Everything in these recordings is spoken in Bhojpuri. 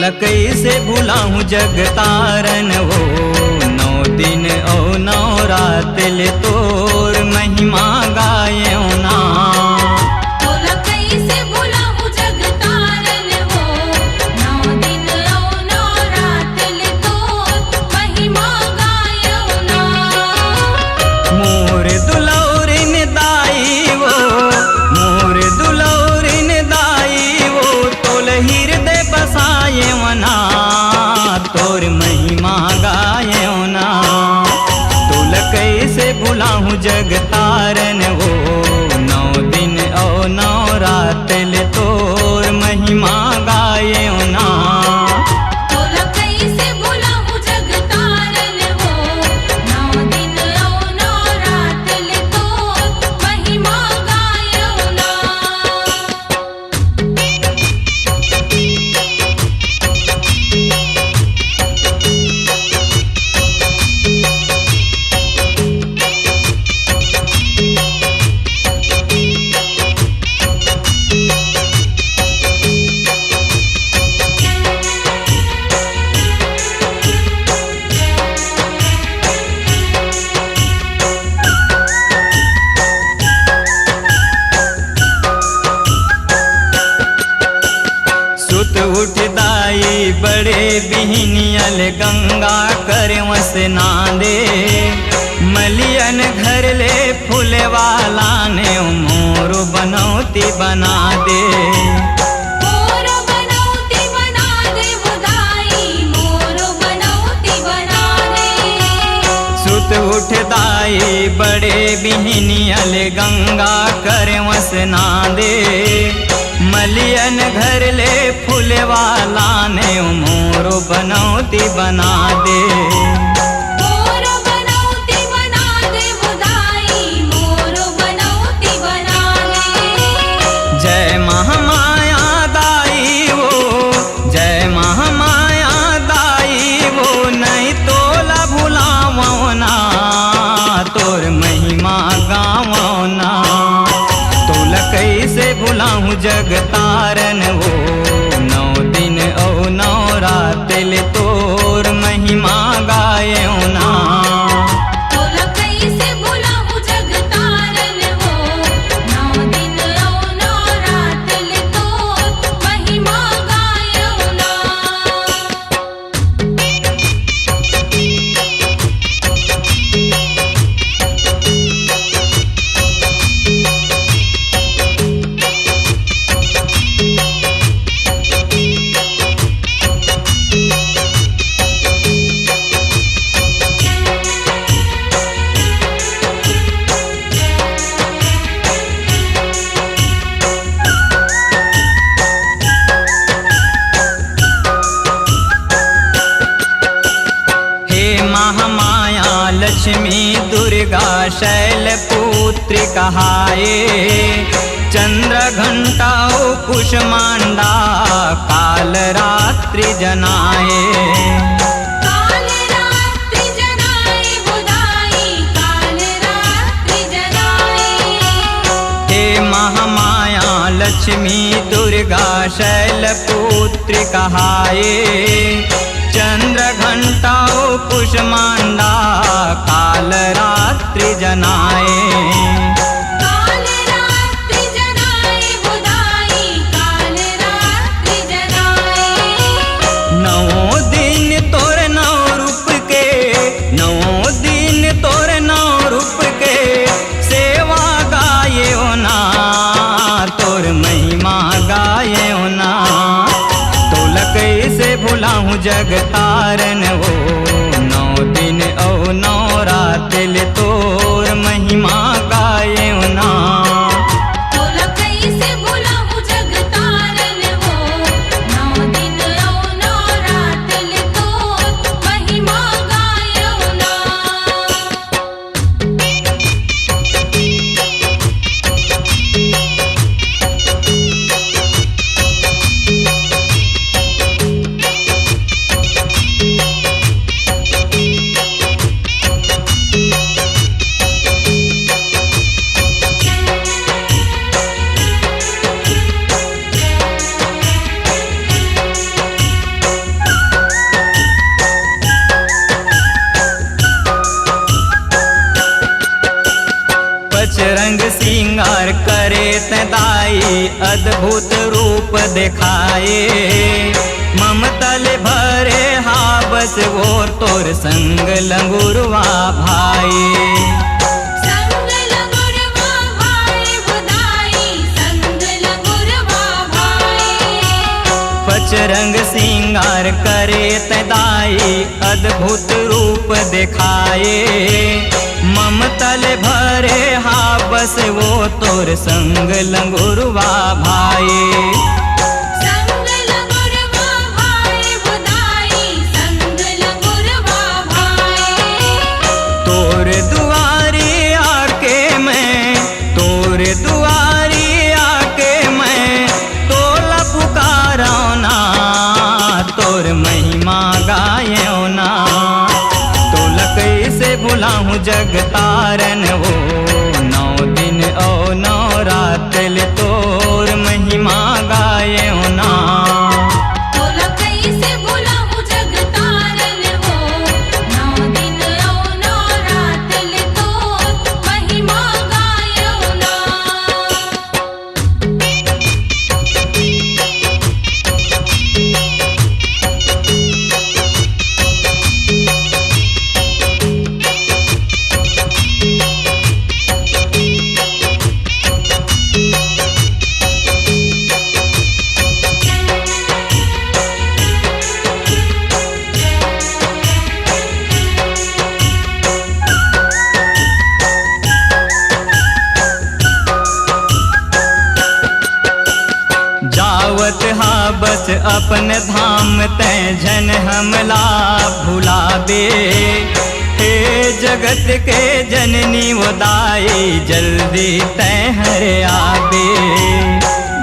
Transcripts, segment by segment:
तोला कैसे भुलाऊं जग तारन हो। 9 दिन और 9 रात ले तोर महिमा गायो ना। तोला कैसे भुलाऊं जग तारन हो। 9 दिन और 9 रात ले तोर महिमा गायो ना। मोर दुलौरिन दाई वो, मोर दुलौरिन दाई वो, तोल हृदय बसाए वना, तोर महिमा गायो ना। तोल कैसे भुलाऊं जग तारन हो। 9 दिन और 9 रात ले तोर महिमा गायो ना। तोला कैसे भुलाऊं जग तारन हो। 9 दिन और 9 रात ले तोर महिमा गायो ना। सुत उठ दाई बड़े बिहनियल गंगा कर वसना दे। मलियन घर ले फूलवाला ने मोर बनौती बना दे। मोर बनौती बना दे बुदाई, मोर बनौती बना दे। सुत उठ दाई बड़े बिहनियल गंगा कर वसना दे। मलियन घर ले फूलवाला ने मोर बनौती बना दे। मोर बनौती बना दे बुदाई, मोर बनौती बना दे। जय महामाया दाई वो, जय महामाया दाई वो, नहीं तोला भुलावो ना, तोर महिमा गावो ना। तोला कैसे भुलाऊं जग तारन हो। 9 दिन और 9 रात ले तोर महिमा गायो ना। तोला कैसे भुलाऊं जग तारन हो। 9 दिन और 9 रात ले तोर महिमा गायो ना। महामाया लक्ष्मी दुर्गा शैलपुत्री कहाए। चंद्र घंटा कुष्मांडा काल रात्रि जनाए। काल रात्रि जनाए बुदाई, काल रात्रि जनाए। हे महामाया लक्ष्मी दुर्गा शैलपुत्री कहाए। चंद्र घंटा कुष्मांडा काल रात्रि जनाए। काल रात्रि जनाए बुदाई, काल रात्रि जनाए। 9 दिन तोर 9 रूप के, 9 दिन तोर 9 रूप के, सेवा गाये ना, तोर महिमा गाये ना। तोला कैसे भुलाऊं जग तारन हो। 9 दिन और 9 रात ले तोर महिमा बजरंग सिंगार करे तदाई अद्भुत रूप दिखाए ममतल भरे हाबस वो तोर संग लंगुरवा भाई संग लंगुरवा भाई बुदाई संग लंगुरवा भाई बजरंग सिंगार करे तदाई अद्भुत रूप दिखाए ममतल भरे हाबस वो तोर संग लंगुरवा भाई संग लंगुरवा भाई बुदाई संग लंगुरवा भाई तोर दुआरी आके मैं तोर दुआरी आके मैं तोला पुकारा ना तोर महिमा गायो ना तोला कैसे बुलाऊं जगतारन वो 9 दिन और 9 रात ले तोर महिमा गायो ना तोला कैसे बुलाऊं जगतारन हो 9 दिन और 9 रात ले तोर महिमा गायो ना जावत हा बस अपन धाम तै झन हमला भुलाबे हे जगत के जननी वदाई जल्दी तै हरे आबे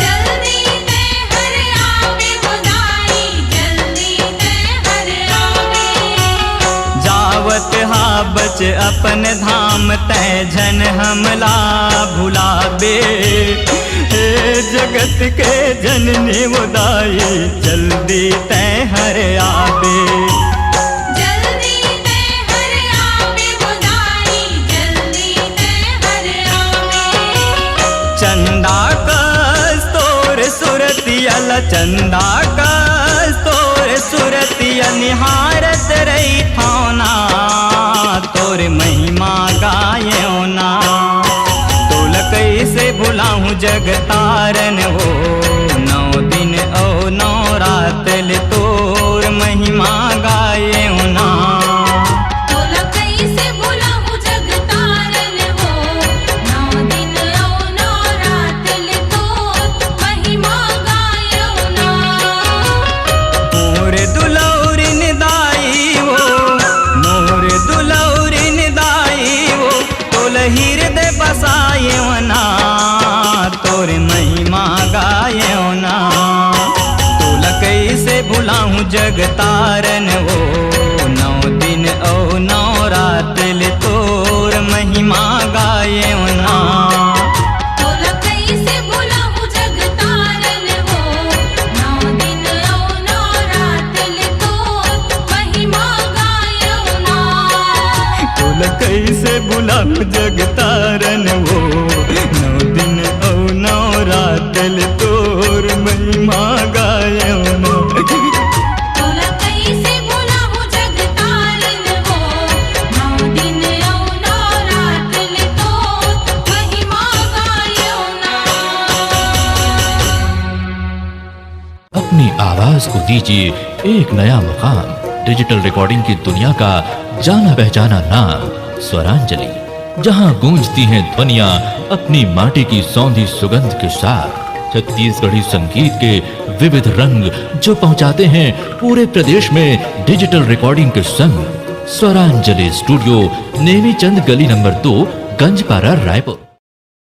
जल्दी ते हर आवे बुदाई जल्दी ते हर आवे जावत हा बच अपन धाम तै झन हमला भुलाबे हे जगत के जननी वदाई जल्दी तै हरे आबे जल्दी ते हर आवे बुदाई जल्दी ते हर आवे चंदा कस्तोर सुरतियल चंदा कस्तोर सुरतिया निहारत रही थाना तोर महिमा गायो ना तोल कैसे भुलाऊं जगतारन हो 9 दिन और 9 रात ले तोर महिमा गायो ना तोला कैसे बुलाऊं जगतारन हो 9 दिन और 9 रात ले तोर महिमा गायो ना मोर दुलौरिन दाई वो मोर दुलौरिन दाई वो तोल हृदय बसायो ना तोर महिमा गायो ना तोल कैसे भुलाऊं जगतारन वो 9 दिन और 9 रात ले तोर महिमा गायो ना तोला कैसे बुलाऊं जगतारन हो 9 दिन और 9 रात ले तोर महिमा गायो ना तोल कैसे भुलाऊं जगतारन वो 9 दिन और 9 रात ले तोर महिमा गायो ना तोला कैसे बुलाऊं जगतारन हो 9 दिन और 9 रात ले तोर महिमा गायो ना अपनी आवाज को दीजिए एक नया मुकाम डिजिटल रिकॉर्डिंग की दुनिया का जाना पहचाना नाम स्वरांजलि जहां गूंजती हैं ध्वनियां अपनी माटी की सौंधी सुगंध के साथ छत्तीसगढ़ी संगीत के विविध रंग जो पहुंचाते हैं पूरे प्रदेश में डिजिटल रिकॉर्डिंग के संग स्वरांजलि स्टूडियो नेमीचंद गली नंबर 2 गंजपारा रायपुर।